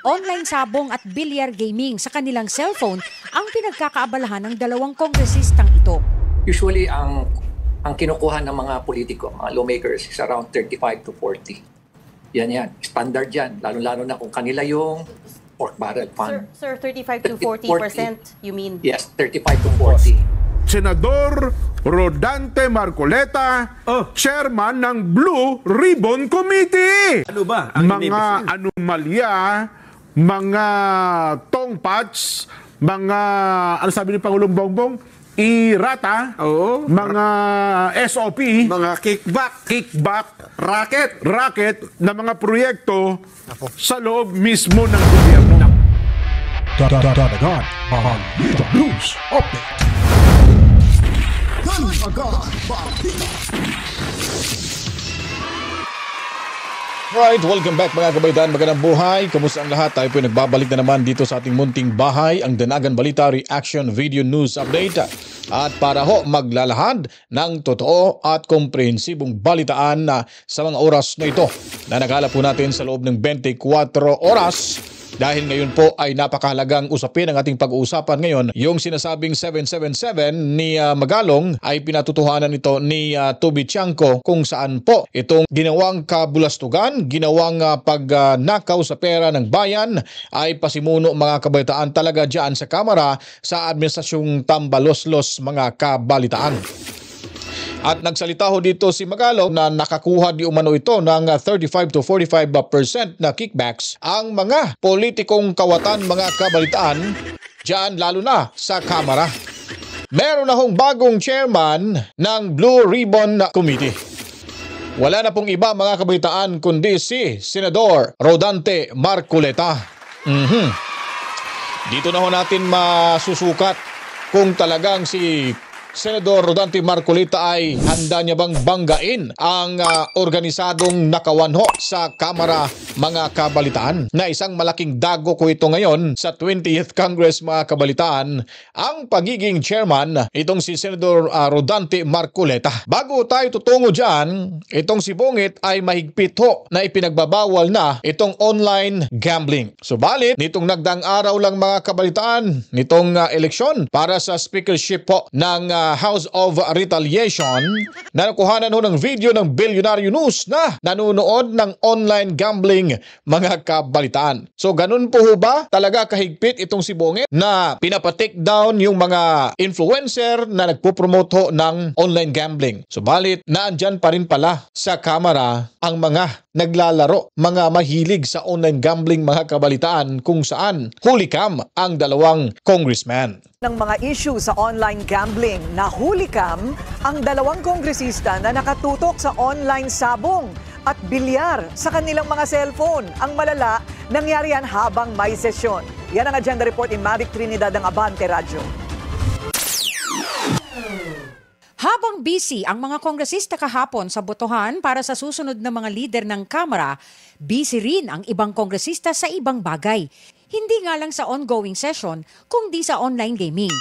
Online sabong at bilyar gaming sa kanilang cellphone ang pinagkakaabalahan ng dalawang kongresistang ito. Usually, ang kinukuha ng mga politiko, mga lawmakers, is around 35 to 40. Yan. Standard yan. Lalo-lalo na kung kanila yung pork barrel fund. Sir, 35 to 40%, you mean? Yes, 35 to 40. Senador Rodante Marcoleta, chairman ng Blue Ribbon Committee. Ano ba ang Mga anomalya, mga tongpats, mga, ano sabi ni Pangulong Bongbong? Irata, Oo. mga SOP, mga kickback, racket na mga proyekto sa loob mismo ng gobyerno. Dadagan Balita News Update. Right, welcome back mga kabayan, magandang buhay. Kamusta ang lahat? Tayo po nagbabalik na naman dito sa ating munting bahay, ang Danagan Balita Reaction Video News Update. At para ho maglalahad ng totoo at komprehensibong balitaan na sa mga oras na ito na nagala po natin sa loob ng 24 oras. Dahil ngayon po ay napakahalagang usapin ang ating pag-uusapan ngayon. Yung sinasabing 777 ni Magalong ay pinatutuhanan ito ni Toby Tiangco kung saan po itong ginawang kabulastugan, ginawang pagnakaw sa pera ng bayan ay pasimuno mga kabalitaan talaga dyan sa Kamara sa Administrasyong Tambaloslos mga kabalitaan. At nagsalita ho dito si Magalong na nakakuha di umano ito ng 35 to 45% na kickbacks ang mga politikong kawatan mga kabalitaan dyan lalo na sa Kamara. Meron na hong bagong chairman ng Blue Ribbon Committee. Wala na pong iba mga kabalitaan kundi si Senador Rodante Marcoleta. Dito na ho natin masusukat kung talagang si Senador Rodante Marcoleta ay handa niya bang banggain ang organisadong nakawanho sa Kamara mga kabalitaan na isang malaking dago ko ito ngayon sa 20th Congress mga kabalitaan ang pagiging chairman itong si Senador Rodante Marcoleta. Bago tayo tutungo dyan, itong si Bongit ay mahigpit ho na ipinagbabawal na itong online gambling. Subalit, nitong nagdaang araw lang mga kabalitaan, nitong eleksyon para sa speakership po ng House of Retaliation na nakuhanan ho ng video ng Bilyonaryo News na nanonood ng online gambling mga kabalitaan. So ganun po ho ba talaga kahigpit itong si Bongit na pinapa-take down yung mga influencer na nagpo-promote ho ng online gambling. Subalit naandyan pa rin pala sa Kamara ang mga naglalaro, mga mahilig sa online gambling mga kabalitaan kung saan hulikam ang dalawang congressman. Ng mga issue sa online gambling, nahulikam ang dalawang kongresista na nakatutok sa online sabong at bilyar sa kanilang mga cellphone. Ang malala, nangyari yan habang may sesyon. Yan ang agenda report ni Mavic Trinidad ng Abante Radyo. Habang busy ang mga kongresista kahapon sa botohan para sa susunod na mga lider ng Kamara, busy rin ang ibang kongresista sa ibang bagay. Hindi nga lang sa ongoing session, kundi sa online gaming.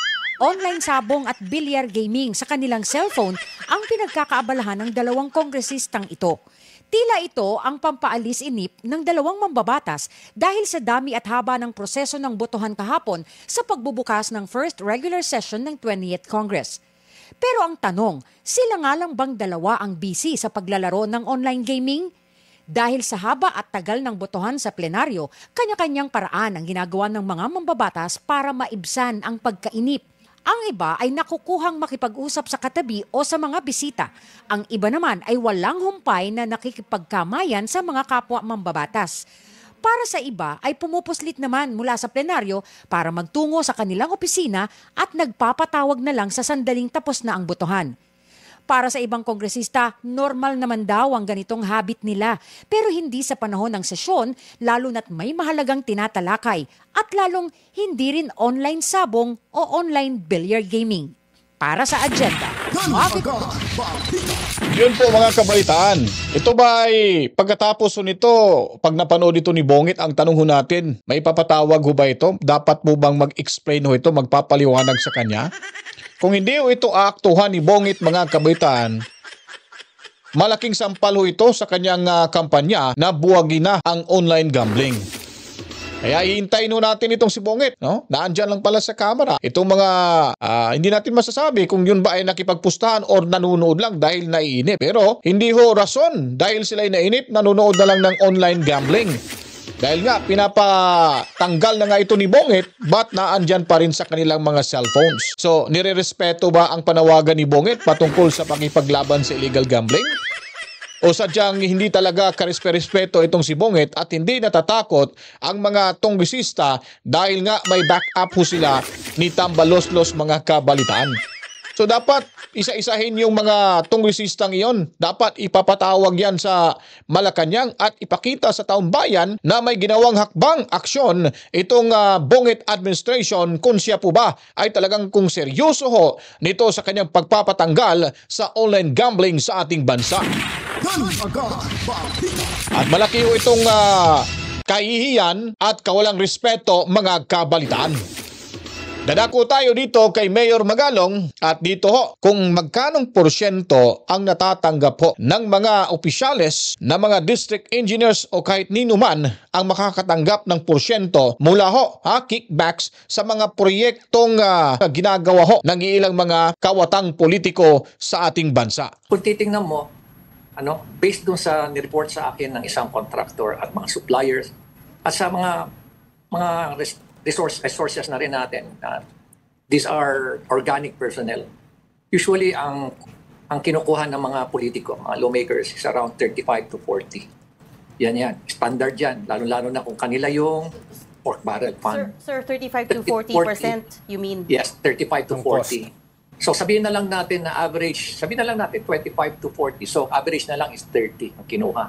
Online sabong at bilyar gaming sa kanilang cellphone ang pinagkakaabalahan ng dalawang kongresistang ito. Tila ito ang pampaalis inip ng dalawang mambabatas dahil sa dami at haba ng proseso ng botohan kahapon sa pagbubukas ng first regular session ng 20th Congress. Pero ang tanong, sila nga lang bang dalawa ang busy sa paglalaro ng online gaming? Dahil sa haba at tagal ng botohan sa plenaryo, kanya-kanyang paraan ang ginagawa ng mga mambabatas para maibsan ang pagkainip. Ang iba ay nakukuhang makipag-usap sa katabi o sa mga bisita. Ang iba naman ay walang humpay na nakikipagkamayan sa mga kapwa mambabatas. Para sa iba ay pumupuslit naman mula sa plenaryo para magtungo sa kanilang opisina at nagpapatawag na lang sa sandaling tapos na ang botohan. Para sa ibang kongresista, normal naman daw ang ganitong habit nila pero hindi sa panahon ng sesyon lalo na't may mahalagang tinatalakay at lalong hindi rin online sabong o online billiard gaming. Para sa agenda, Yun po mga kabalitaan. Ito ba ay pagkatapos nito, pag napanood ito ni Bongit, ang tanong ho natin, may papatawag ho ba ito? Dapat mo bang mag-explain ho ito, magpapaliwanag sa kanya? Kung hindi ho ito aaktuhan ni Bongit mga kabalitaan, malaking sampal ho ito sa kanyang kampanya na buwagin na ang online gambling. Kaya iintayin natin itong si Bongit, no? Naandyan lang pala sa camera. Itong mga hindi natin masasabi kung yun ba ay nakipagpustahan or nanunood lang dahil naiinip. Pero hindi ho rason dahil sila ay nainip, nanunood na lang ng online gambling. Dahil nga, pinapatanggal na nga ito ni Bongit, but naandyan pa rin sa kanilang mga cellphones. So, nirerespeto ba ang panawagan ni Bongit patungkol sa pakipaglaban sa illegal gambling? O sadyang hindi talaga karespeto itong si Bongit at hindi natatakot ang mga tonggisista dahil nga may backup ho sila ni Tambaloslos mga kabalitaan. So dapat isa-isahin yung mga tonggisistang iyon. Dapat ipapatawag yan sa Malacanang at ipakita sa taong bayan na may ginawang hakbang aksyon itong Bongit administration kung siya po ba ay talagang kung seryoso ho nito sa kanyang pagpapatanggal sa online gambling sa ating bansa. At malaki ho itong kahihiyan at kawalang respeto mga kabalitaan. Dadako tayo dito kay Mayor Magalong at dito ho kung magkanong porsyento ang natatanggap ho ng mga opisyales na mga district engineers o kahit nino man ang makakatanggap ng porsyento mula ho kickbacks sa mga proyektong ginagawa ho ng ilang mga kawatang politiko sa ating bansa. Kung titingnan mo, based dun sa nireport sa akin ng isang contractor at mga suppliers at sa mga resources na rin natin. These are organic personnel. Usually, ang kinukuha ng mga politiko, mga lawmakers, is around 35 to 40. Yan. Standard yan. Lalo-lalo na kung kanila yung pork barrel fund. Sir, 35 to 40%, you mean? Yes, 35 to 40. So sabihin na lang natin na average, 25 to 40. So average na lang is 30 ang kinuha.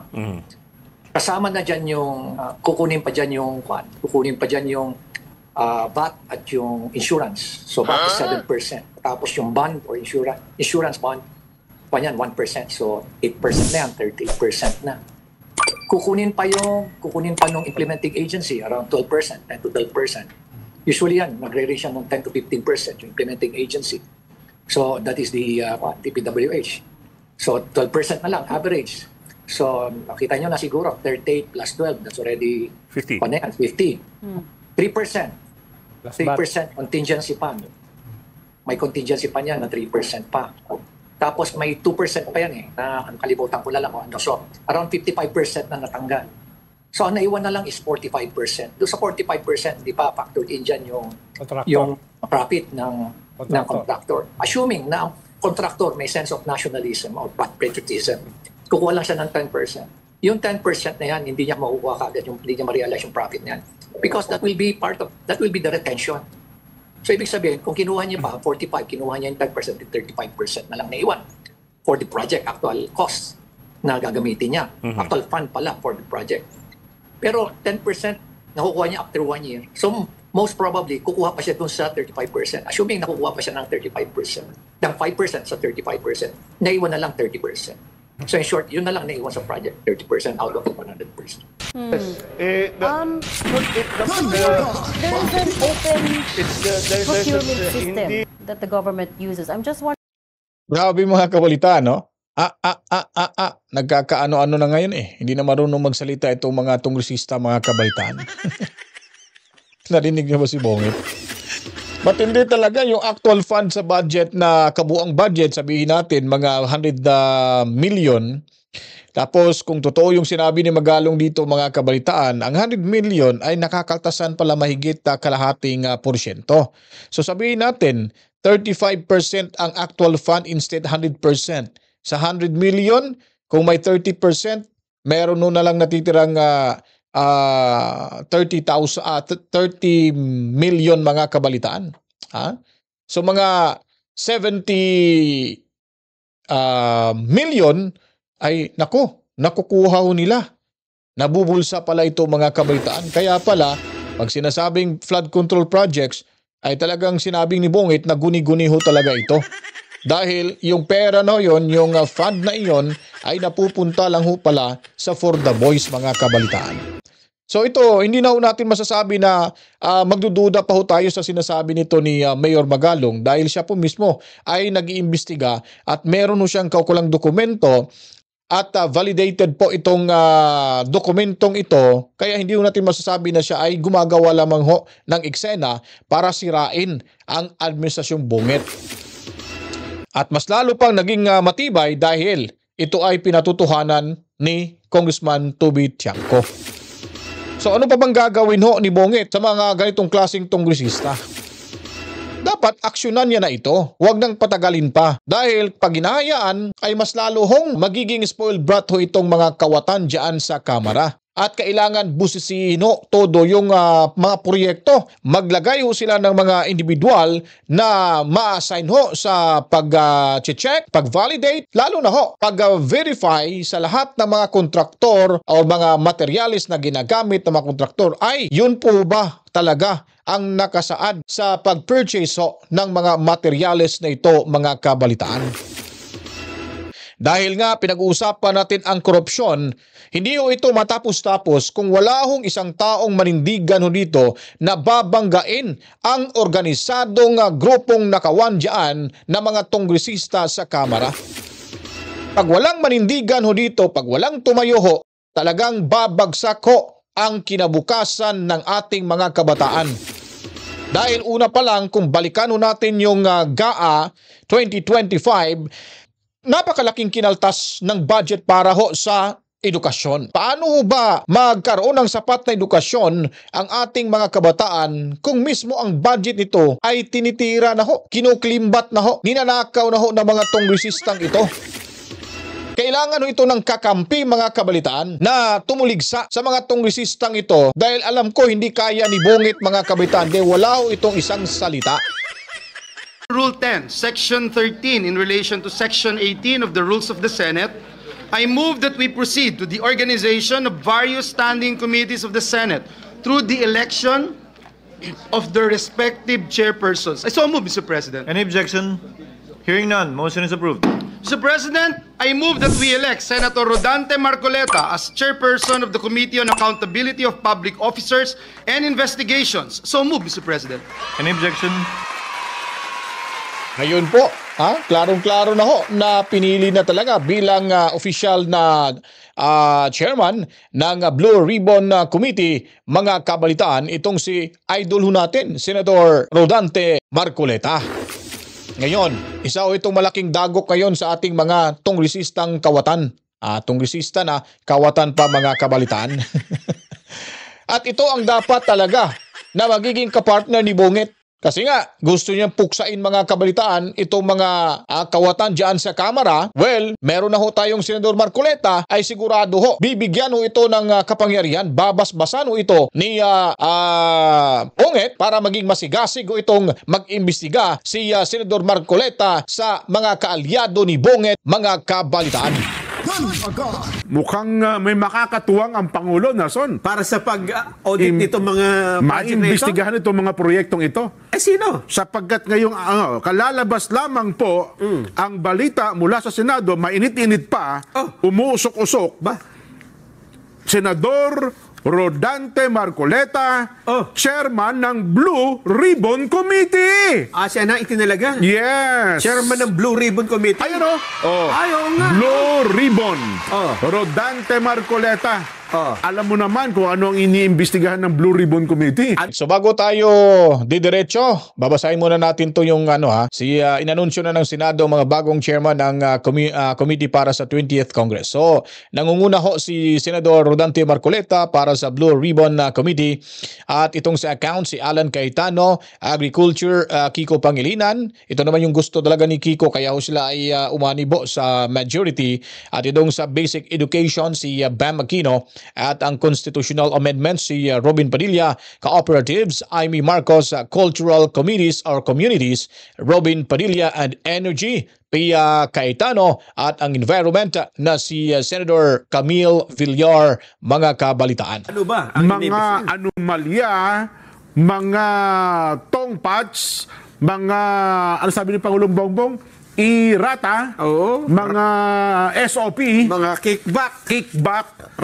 Kasama na dyan yung, kukunin pa dyan yung VAT at yung insurance. So VAT is 7%. Tapos yung bond or insurance bond, pa yan 1%. So 8% na yan, 38% na. Kukunin pa nung implementing agency around 12%, 10 to 12%. Usually yan, nagre-range yan ng 10 to 15% yung implementing agency. So that is the DPWH. So 12% na lang, average. So nakita nyo na siguro, 38 plus 12, that's already 50. 3%. 3% contingency fund. May contingency pa niya na 3% pa. Tapos may 2% pa yan na kalibutan ko na lang. So around 55% na natanggal. So ang naiwan na lang is 45%. Doon sa 45%, di pa factored in dyan yung profit ng contractor. Assuming na ang contractor may sense of nationalism or patriotism, kukuha lang siya ng 10%. Yung 10% na yan, hindi niya makukuha kagad, hindi niya ma-realize yung profit niyan. Because that will be the retention. So ibig sabihin, kung kinuha niya pa 45, kinuha niya yung 10%, 35% na lang naiwan for the project, actual cost na gagamitin niya. Actual fund pala for the project. Pero 10% nakukuha niya after 1 year. So most probably, kukuha pa siya dun sa 35%. Assuming nakukuha pa siya ng 35%. Ng 5% sa 35%, naiwan na lang 30%. So in short, yun na lang naiwan sa project, 30% out of 100%. There is an open procurement system that the government uses. I'm just wondering. Grabe mga kabalita, no? Nagkakaano-ano na ngayon Hindi na marunong magsalita itong mga tongresista, mga kabalitaan. Narinig niyo ba si Bongit? But hindi talaga yung actual fund sa budget na kabuang budget, sabihin natin mga 100 million. Tapos kung totoo yung sinabi ni Magalong dito mga kabalitaan, ang 100 million ay nakakaltasan pala mahigit kalahating porsyento. So sabihin natin 35% ang actual fund instead 100%. Sa 100 million, kung may 30%, meron na lang natitirang 30 million mga kabalitaan. So mga 70 million ay nakukuha ho nila. Nabubulsa pala ito mga kabalitaan. Kaya pala, pag sinasabing flood control projects, ay talagang sinabing ni Bongit na guni-guni ho talaga ito. Dahil yung pera yung fund na iyon ay napupunta lang ho pala sa For the Boys mga kabalitaan. So ito, hindi na ho natin masasabi na magdududa pa ho tayo sa sinasabi nito ni Mayor Magalong dahil siya po mismo ay nag-iimbestiga at meron ho siyang kaukulang dokumento at validated po itong dokumentong ito, kaya hindi natin masasabi na siya ay gumagawa lamang ho ng eksena para sirain ang administrasyong Bungit. At mas lalo pang naging matibay dahil ito ay pinatutuhanan ni Congressman Toby Tiangco. So ano pa bang gagawin ho ni Bungit sa mga ganitong klaseng kongresista? Dapat aksyonan niya na ito. Huwag nang patagalin pa. Dahil pag hinahayaan ay mas lalo hong magiging spoiled brat ho itong mga kawatan dyan sa Kamara. At kailangan busisihin ho todo yung mga proyekto. Maglagay ho sila ng mga individual na ma-assign ho sa pag-check, pag-validate, lalo na ho pag-verify sa lahat ng mga kontraktor o mga materialis na ginagamit ng mga kontraktor ay yun po ba talaga ang nakasaad sa pag-purchase ho ng mga materyales na ito, mga kabalitaan. Dahil nga pinag-uusapan natin ang korupsyon, hindi ho ito matapos-tapos kung wala hong isang taong manindigan ho dito na babanggain ang organisadong grupong nakawan dyan na mga kongresista sa Kamara. Pag walang manindigan ho dito, pag walang tumayo ho, talagang babagsak ho ang kinabukasan ng ating mga kabataan. Dahil una pa lang, kung balikan ho natin yung GAA 2025, napakalaking kinaltas ng budget para ho sa edukasyon. Paano ba magkaroon ng sapat na edukasyon ang ating mga kabataan kung mismo ang budget nito ay tinitira na ho, kinuklimbat na ho, ninanakaw na ho ng mga kongresistang ito? Kailangan ho ito ng kakampi, mga kabalitaan, na tumuligsa sa mga kongresistang ito dahil alam ko hindi kaya ni Bungit, mga kabalitaan, dahil wala ho itong isang salita. Rule 10, Section 13, in relation to Section 18 of the Rules of the Senate, I move that we proceed to the organization of various standing committees of the Senate through the election of the respective chairpersons. I so move, Mr. President. Any objection? Hearing none, motion is approved. Mr. President, I move that we elect Senator Rodante Marcoleta as chairperson of the Committee on Accountability of Public Officers and Investigations. So move, Mr. President. Any objection? Ngayon po, klarong-klaro na ho na pinili na talaga bilang official na chairman ng Blue Ribbon Committee, mga kabalitaan, itong si idol ho natin, Senator Rodante Marcoleta. Ngayon, isa ho itong malaking dagok ngayon sa ating mga kongresistang kawatan. Kongresista na kawatan pa, mga kabalitaan. At ito ang dapat talaga na magiging kapartner ni Bungit. Kasi nga, gusto niyang puksain, mga kabalitaan, itong mga kawatan dyan sa Kamara. Well, meron na ho tayong Senador Marcoleta, ay sigurado ho, bibigyan ho ito ng kapangyarihan, babasbasan ho ito ni Bungit para maging masigasig ho itong mag-imbestiga si Senador Marcoleta sa mga kaalyado ni Bungit, mga kabalitaan. Mukhang may makakatuwang ang Pangulo, Nason. Para sa pag-audit nito mga budget na ito? Maimbestigahan itong mga proyektong ito. Sino? Sapagkat ngayong kalalabas lamang po ang balita mula sa Senado, mainit-init pa, umuusok-usok. Ba? Senador Rodante Marcoleta, chairman ng Blue Ribbon Committee. Siya na itinalaga? Yes. Chairman ng Blue Ribbon Committee? Ayun o. Ayaw nga. Blue Ribbon. Rodante Marcoleta. Alam mo naman kung ano ang iniimbestigahan ng Blue Ribbon Committee. So bago tayo didiretso, babasahin muna natin to yung inanunsyo na ng Senado mga bagong chairman ng committee para sa 20th Congress. So nangunguna ho si Senador Rodante Marcoleta para sa Blue Ribbon Committee, at itong sa account si Alan Cayetano, Agriculture Kiko Pangilinan. Ito naman yung gusto talaga ni Kiko, kaya ho sila ay umanibo sa majority. At itong sa Basic Education si Bam Aquino, at ang Constitutional Amendments si Robin Padilla. Cooperatives, Amy Marcos. Cultural Committees or Communities, Robin Padilla. And Energy, Pia Cayetano. At ang Environment na si Senator Camille Villar, mga kabalitaan. Ano ba? Mga anomalya, mga tongpats, mga, ano sabi ni Pangulong Bongbong? Irata, mga SOP, mga kickback,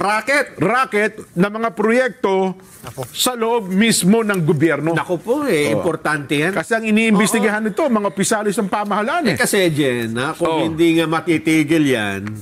racket na mga proyekto sa loob mismo ng gobyerno. Naku po, importante yan. Kasi ang iniimbestigahan nito, mga opisyalis ng pamahalaan. Kasi Jen, kung hindi nga matitigil yan,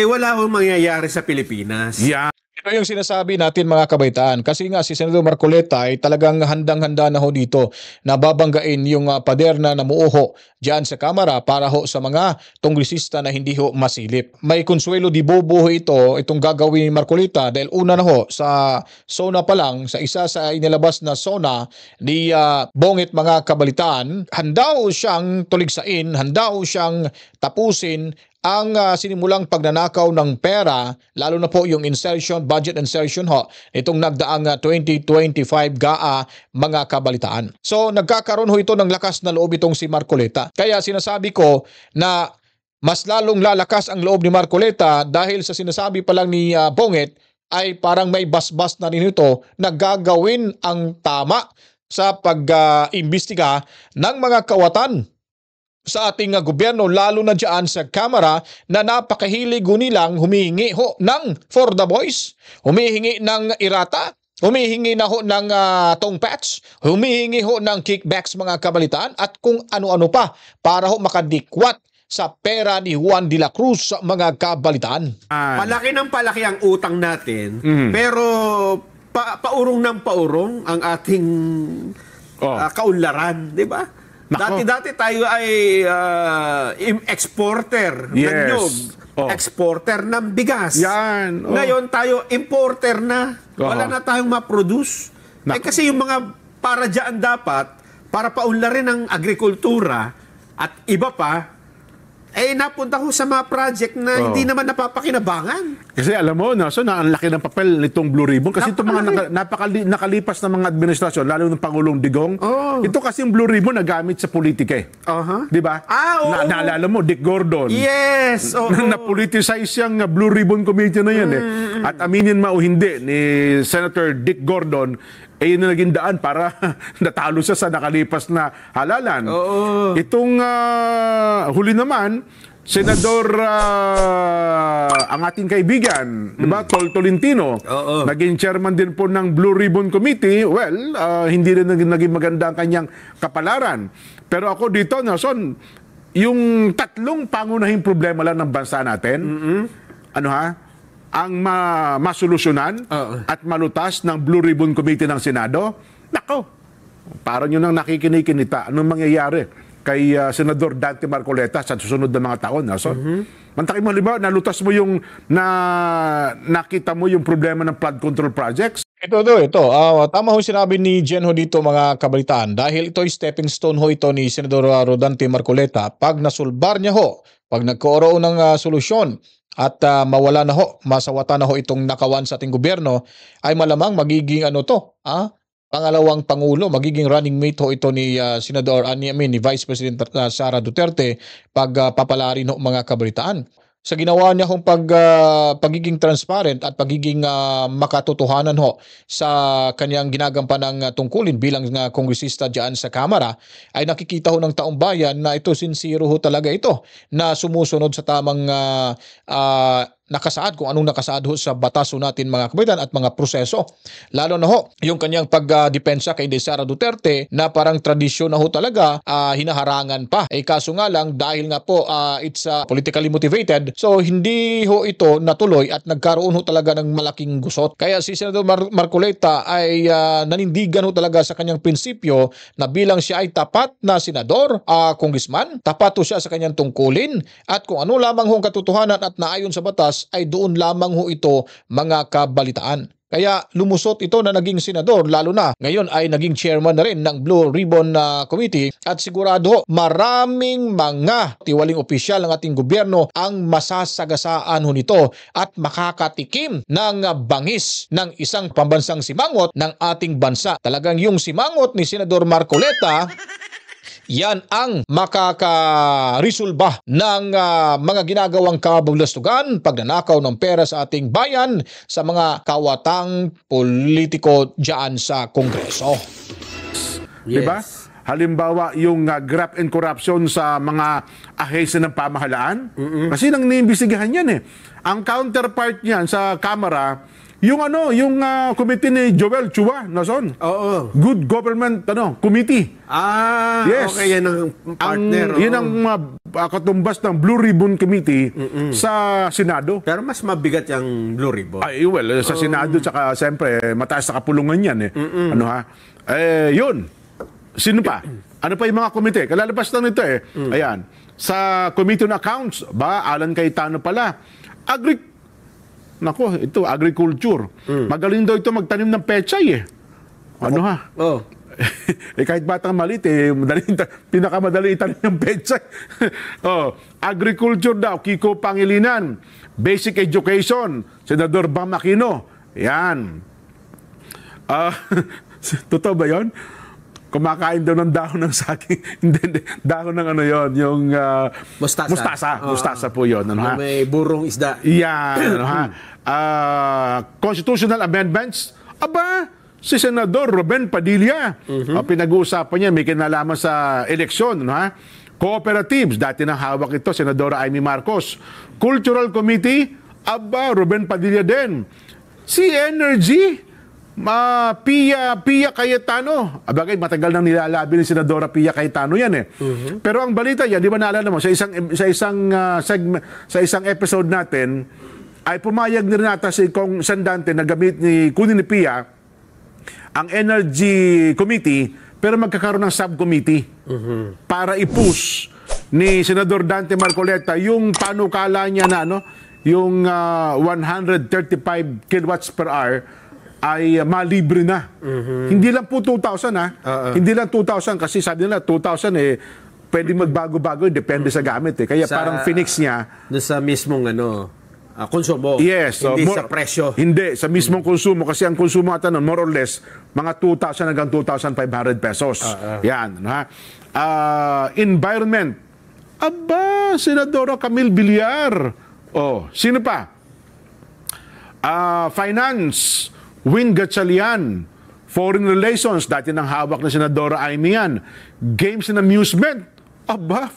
wala akong mangyayari sa Pilipinas. Yeah. Ito yung sinasabi natin mga kabaitaan. Kasi nga si Senador Marcoleta ay talagang handang-handa na ho dito na babanggain yung pader na namuuho dyan sa Kamara para ho sa mga kongresista na hindi ho masilip. May konsuelo di bobo ho itong gagawin ni Marcoleta dahil una na ho sa SONA pa lang, sa isa sa inilabas na SONA ni Bongit mga kabalitaan, handa ho siyang tuligsain, handa ho siyang tapusin ang sinimulang pagnanakaw ng pera, lalo na po yung budget insertion ho, itong nagdaang 2025 GAA mga kabalitaan. So nagkakaroon ho ito ng lakas na loob itong si Marcoleta. Kaya sinasabi ko na mas lalong lalakas ang loob ni Marcoleta dahil sa sinasabi pa lang ni Bongit ay parang may basbas na rin ito na gagawin ang tama sa pag-imbestiga ng mga kawatan sa ating gobyerno, lalo na dyan sa Kamara na napakahilig nilang humihingi ho ng for the boys, humihingi ng irata, humihingi na ho ng tongpats, humihingi ho ng kickbacks mga kabalitaan at kung ano-ano pa para ho makadikwat sa pera ni Juan de la Cruz sa mga kabalitaan. Palaki ng palaki ang utang natin, pero paurong ng paurong ang ating kaunlaran, di ba? Dati-dati tayo ay exporter ng nyug, exporter ng bigas. Yan. Ngayon tayo importer na. Wala na tayong ma-produce. Kasi yung mga para dyan dapat, para paunlarin ang agrikultura at iba pa, napunta ko sa mga project na hindi naman napapakinabangan. Kasi alam mo, so ang laki ng papel nitong Blue Ribbon. Kasi itong mga nakalipas na mga administrasyon, lalo ng Pangulong Digong, ito kasi yung Blue Ribbon na gamit sa politika eh. Di ba? Naalala mo, Dick Gordon. Yes! Na-politicize yung Blue Ribbon Committee na yan eh. At aminin mo o hindi ni Senator Dick Gordon, yun na naging daan para natalo siya sa nakalipas na halalan. Itong huli naman, Senador ang ating kaibigan, di ba, Tolentino, naging chairman din po ng Blue Ribbon Committee. Well, hindi rin naging maganda ang kanyang kapalaran. Pero ako dito, Nelson, yung tatlong pangunahing problema lang ng bansa natin, ang masolusyonan at malutas ng Blue Ribbon Committee ng Senado, nako, parang yun ang nakikinikinita. Anong mangyayari kay Senador Dante Marcoleta sa susunod na mga taon? So, mantakin mo, halimbawa, nalutas mo yung, nakita mo yung problema ng flood control projects. Ito. Tama ho sinabi ni Jen ho dito mga kabalitaan dahil ito ay stepping stone ho ito ni Senador Rodante Marcoleta. Pag nasulbar niya ho, pag nagkaroon ng solusyon, at mawala na ho, masawata na ho itong nakawan sa ating gobyerno, ay malamang magiging pangalawang pangulo, magiging running mate ho ito ni ni Vice President Sara Duterte pag papalarin ho mga kabalitaan. Sa ginawa niya hong pagiging transparent at pagiging makatotohanan ho sa kanyang ginagampanang tungkulin bilang kongresista dyan sa Kamara, ay nakikita ho ng taong bayan na ito sincere ho talaga ito na sumusunod sa tamang nakasaad, kung anong nakasaad ho sa batas ho natin mga kabaitan at mga proseso. Lalo na ho, yung kanyang pagdepensa kay Sara Duterte na parang tradisyon na ho talaga, hinaharangan pa. Kaso nga lang, dahil nga po it's politically motivated, so hindi ho ito natuloy at nagkaroon ho talaga ng malaking gusot. Kaya si Senador Marcoleta ay nanindigan ho talaga sa kanyang prinsipyo na bilang siya ay tapat na senador, congressman, tapat ho siya sa kanyang tungkulin at kung ano lamang ho ang katotohanan at naayon sa batas, ay doon lamang ho ito mga kabalitaan. Kaya lumusot ito na naging senador, lalo na ngayon ay naging chairman na rin ng Blue Ribbon Committee at sigurado maraming mga tiwaling opisyal ng ating gobyerno ang masasagasaan ho nito at makakatikim ng bangis ng isang pambansang simangot ng ating bansa. Talagang yung simangot ni Senador Marcoleta, yan ang makakaresolba ng mga ginagawang kabablastugan, pagnanakaw ng pera sa ating bayan sa mga kawatang politiko dyan sa Kongreso. Diba? Halimbawa, yung graft and corruption sa mga ahensya ng pamahalaan. Kasi nang niimbestigahan yan eh. Ang counterpart niyan sa Kamara, Yung committee ni Joel Chua, Nason. Oo. Good Government Committee. Yes. Okay, yan ang partner. Yun ang katumbas ng Blue Ribbon Committee sa Senado. Pero mas mabigat yung Blue Ribbon. Ay, well, sa Senado, tsaka siyempre, mataas na kapulungan yan eh. Yun. Sino pa? Ano pa yung mga komite? Kalalabas lang nito eh. Ayan. Sa Committee on Accounts, Alan Cayetano pala. Agriculture. Magaling daw ito magtanim ng pechay eh. Oh. Kahit batang maliit pinakamadali itanim ng pechay. Agriculture daw, Kiko Pangilinan. Basic Education, Senador Bam Aquino. Yan. Totoo ba yun? Kumakain daw ng dahon ng saging. Hindi, dahon ng yung Mustasa. Mustasa po yun. May burong isda. Yan. Constitutional amendments. Si Senador Ruben Padilla. Pinag-uusapan niya, may kinalaman sa eleksyon. Cooperatives, dati nang hawak ito, Senadora Amy Marcos. Cultural Committee, Ruben Padilla din. Si Energy, Pia Cayetano. Abagay, matagal nang nilalabi ni Senadora Pia Cayetano yan eh. Pero ang balita yan, di ba naalala mo, sa isang episode natin, ay pumayag na rin nata si Kong Sandante na kunin ni Pia ang Energy Committee, pero magkakaroon ng subcommittee para i-push ni Senador Dante Marcoleta yung panukala niya na yung 135 kilowatts per hour ay malibre na. Hindi lang po 2,000 Hindi lang 2,000 kasi sabi nila 2,000 pwede magbago-bago, depende sa gamit Kaya parang Phoenix niya sa mismong konsumo. Yes. Hindi sa presyo. Hindi, sa mismong konsumo. Kasi ang konsumo ata nun, more or less, mga 2,000 hanggang 2,500 pesos. Yan. Environment. Senadora Camille Villar. Sino pa? Finance. Win Gatchalian. Foreign Relations. Dati nang hawak na Senadora Amy yan. Games and Amusement.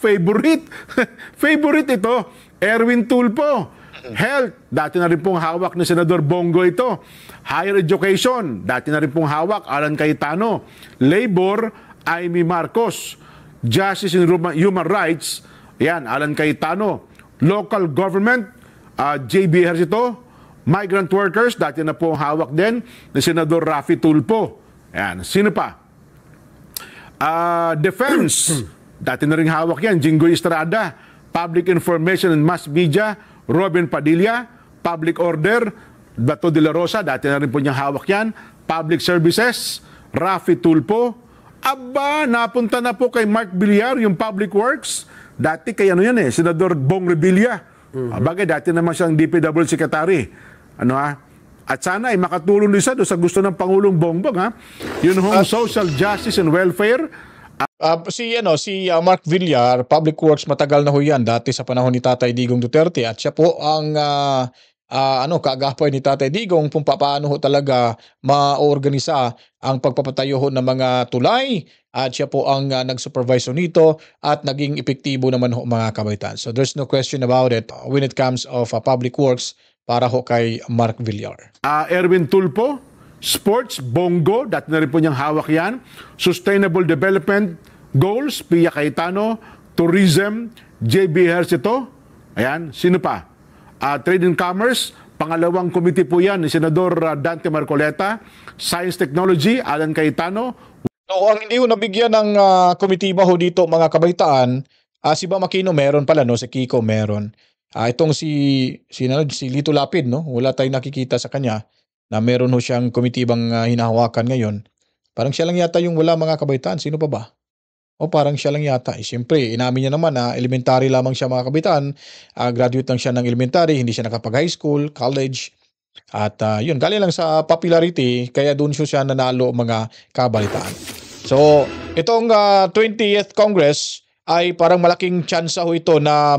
Favorite. Favorite ito. Erwin Tulfo. Health, dati na rin pong hawak ni Senador Bongo ito. Higher Education, dati na rin pong hawak, Alan Cayetano. Labor, Amy Marcos. Justice and Human Rights, yan, Alan Cayetano. Local Government, JB Ejercito. Migrant Workers, dati na pong hawak din ni Senador Raffy Tulfo. Yan, sino pa? Defense, dati na rin hawak yan, Jinggoy Estrada. Public Information and Mass Media, Robin Padilla. Public Order, Bato de la Rosa, dati na rin po niyang hawak yan. Public Services, Raffy Tulfo. Napunta na po kay Mark Villar, yung Public Works. Dati kay Senador Bong Revilla. Bagay, dati naman siyang DPW Secretary. At sana ay makatulong din sa gusto ng Pangulong Bongbong. Yun Social Justice and Welfare. Si Mark Villar, Public Works, matagal na ho yan dati sa panahon ni Tatay Digong Duterte at siya po ang kaagapay ni Tatay Digong kung paano ho talaga maorganisa ang pagpapatayo ho ng mga tulay at siya po ang nag-supervise nito at naging epektibo naman ho mga kabaitan. So there's no question about it when it comes of Public Works para ho kay Mark Villar. Erwin Tulfo, Sports, Bongo, dati na rin po niyang hawak yan. Sustainable Development Goals, Pia Cayetano. Tourism, JB Ejercito. Ayan, sino pa? Trade and Commerce, pangalawang committee po yan ni Senador Dante Marcoleta. Science Technology, Alan Cayetano. Ang hindi ho nabigyan ng komitiba ho dito mga kabaitaan, si Bam Aquino meron pala, si Kiko meron. Itong si Lito Lapid, wala tayong nakikita sa kanya na meron ho siyang komitibang hinahawakan ngayon. Parang siya lang yata yung wala mga kabaitaan. Sino pa ba? Parang siya lang yata. Siyempre, inamin niya naman na elementary lamang siya mga kabaitaan. Graduate lang siya ng elementary, hindi siya nakapag-high school, college. At yun, galing lang sa popularity, kaya doon siya nanalo mga kabalitaan. So, itong 20th Congress ay parang malaking tsansa ho ito na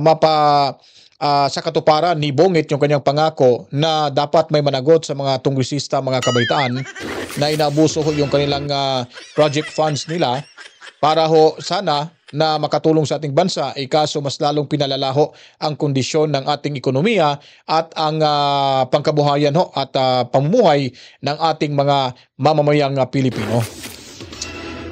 sa katuparan ni Bongit yung kanyang pangako na dapat may managot sa mga tunggisista, mga kabaitaan na inaabuso ho yung kanilang project funds nila para ho sana na makatulong sa ating bansa, kaso mas lalong pinalalaho ang kondisyon ng ating ekonomiya at ang pangkabuhayan at pamumuhay ng ating mga mamamayang Pilipino.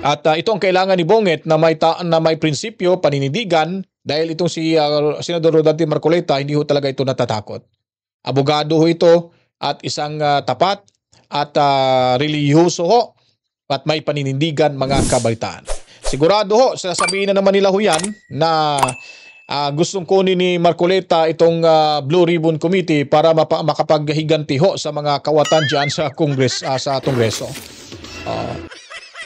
At ito ang kailangan ni Bonget na may prinsipyo, paninindigan, dahil itong si Senador Rodante Marcoleta, hindi ho talaga ito natatakot. Abogado ho ito at isang tapat at relihiyoso ho at may paninindigan mga kabalitaan. Sigurado ho, sasabihin na naman nila ho yan na gustong kunin ni Marcoleta itong Blue Ribbon Committee para makapaghiganti ho sa mga kawatan dyan sa sa Kongreso.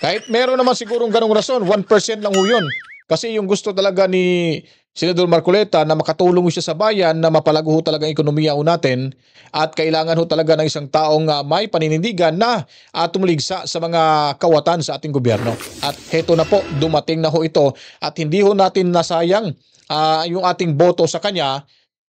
Kahit meron naman sigurong ganong rason, 1% lang ho yun. Kasi yung gusto talaga ni Senador Marcoleta na makatulong siya sa bayan, na mapalago ho talaga ang ekonomiya ho natin, at kailangan ho talaga ng isang taong may paninindigan na tumuligsa sa mga kawatan sa ating gobyerno. At heto na po, dumating na ho ito, at hindi ho natin nasayang yung ating boto sa kanya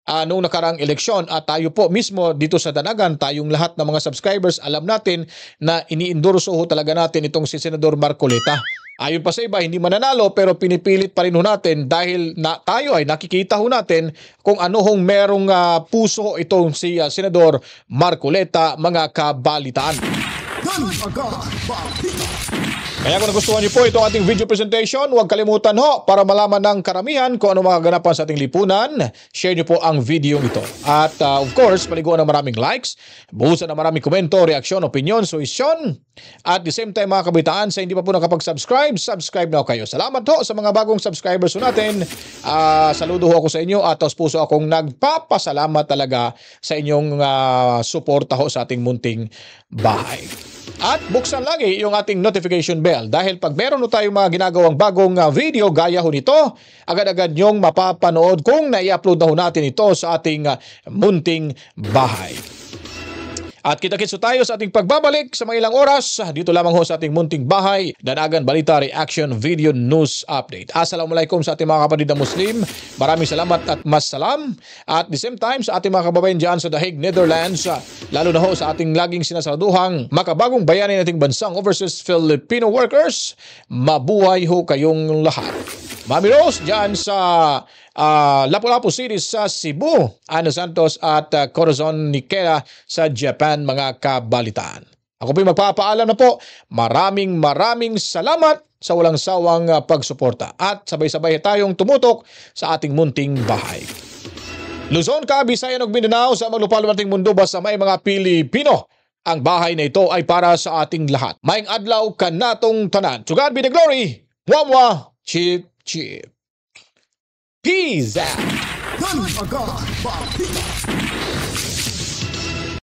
noong nakaraang eleksyon. At tayo po mismo dito sa Danagan, tayong lahat ng mga subscribers, alam natin na ini-endorso ho talaga natin itong si Senador Marcoleta. Ayon pa sa iba, hindi mananalo, pero pinipilit pa rin ho natin dahil tayo ay nakikita ho natin kung ano hong merong puso itong si Senador Marcoleta, mga kabalitaan. Kaya kung nagustuhan niyo po itong ating video presentation, huwag kalimutan ho para malaman ng karamihan kung ano mga ganapan sa ating lipunan. Share niyo po ang video ito. At of course, paliguan ng maraming likes, buhusan ng maraming komento, reaksyon, opinion, suhestyon. At the same time mga kabitaan, sa hindi pa po nakapag-subscribe, subscribe na kayo. Salamat ho sa mga bagong subscribers ho natin. Saludo ho ako sa inyo at taos puso akong nagpapasalamat talaga sa inyong suporta ho sa ating munting bahay. At buksan lagi yung ating notification bell dahil pag meron ho tayong mga ginagawang bagong video gaya ho nito, agad-agad nyong mapapanood kung nai-upload na ho natin ito sa ating munting bahay. At kita-kits tayo sa ating pagbabalik sa mga ilang oras dito lamang ho sa ating munting bahay, Danagan Balita Reaction Video News Update. Assalamualaikum sa ating mga kapatid na Muslim. Maraming salamat at masalam. At the same time sa ating mga kababayan dyan sa The Hague, Netherlands, lalo na ho sa ating laging sinasaduhang makabagong bayani nating bansang overseas Filipino workers, mabuhay ho kayong lahat. Mami Rose dyan sa Lapu-Lapu City sa Cebu, Ana Santos at Corazon Niquera sa Japan, mga kabalitaan. Ako po'y magpapaalam na po. Maraming salamat sa walang sawang pagsuporta at sabay-sabay tayong tumutok sa ating munting bahay. Luzon, Visayas ug Mindanao sa maglupaluan ating mundo basta may mga Pilipino. Ang bahay na ito ay para sa ating lahat. Maayong adlaw kanatong tanan. To God be the glory. Mwah, chip. Peace out.